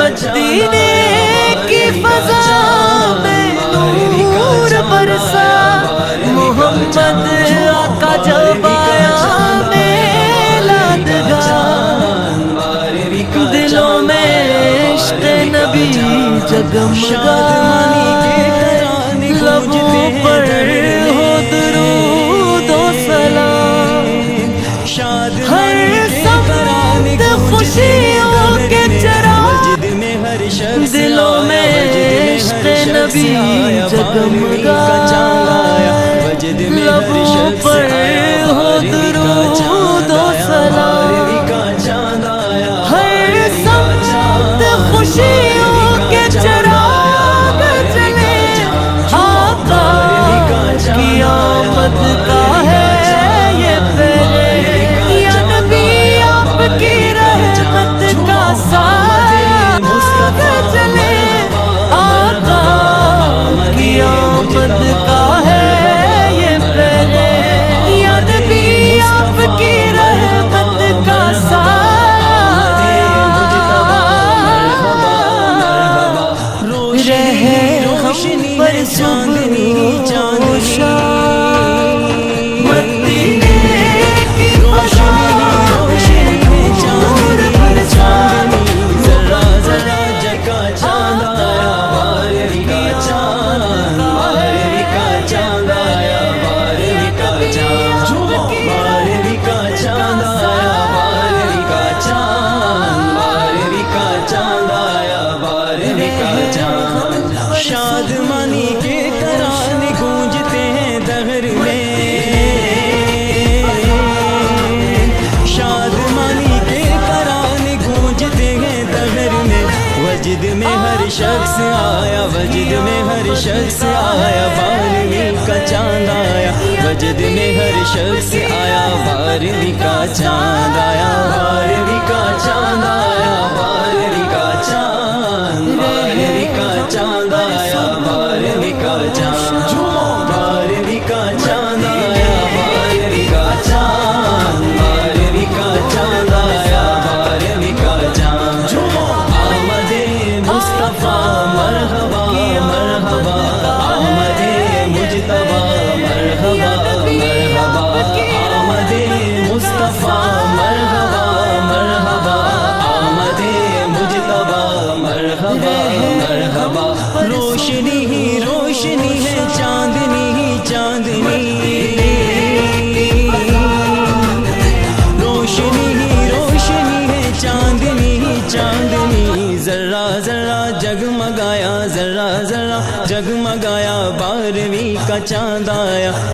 مدینے کی فضا میں نور برسا، محمد آقا جب آیا میلادگاہ، دلوں میں عشق نبی جگمگا، لبوں پر ہو درود و سلام، ہر سمت خوشیوں کے چراغ، دلوں میں عشق نبی جگمگا، لبوں پر ہو درود و سلام، ہر سمت خوشیوں کے چراغ جلے، آقا کی آمد کا ہے یہ پہرے، یا نبی آپ کی رحمت کا سایہ جلے، آقا کی آمد کا ہے یہ پہرے، یا نبی آپ کی رحمت کا سایہ، رہے ہم پر چاندنی چاندنی، مدینے کی فضا میں نور برسا، ذرا ذرا جگا چاند آیا، بارہویں کا چاند، بارہویں کا چاند آیا، بارہویں کا چاند، بارہویں کا چاند آیا، بارہویں کا چاند، بارہویں کا چاند آیا، بارہویں کا چاند، شادمانی کے ترانے گونجتے ہیں دہر میں، شادمانی کے ترانے گونجتے ہیں دہر میں، وجد میں ہر شخص آیا، وجد میں ہر شخص آیا، بارہویں کا چاند آیا، وجد میں ہر شخص آیا، بارہویں کا چاند آیا، بارہویں کا چاند آیا، بارہویں کا چاند، بارہویں کا چاند آیا، بارہویں کا چاند، بارہویں کا چاند آیا، بارہویں کا چاند، بارہویں کا چاند آیا، بارہویں کا چاند، آمد مصطفیٰ مرحبا مرحبا، آمد مجتبیٰ مرحبا مرحبا، آمد مصطفیٰ مرحبا مرحبا، آمد مجتبیٰ مرحبا مرحبا، روشنی ہی روشنی ہے، چاندنی ہی چاندنی، روشنی ہی روشنی ہے، چاندنی ہی چاندنی، ذرا ذرا جگمگایا، ذرا ذرا جگمگایا، بارہویں کا چاند آیا۔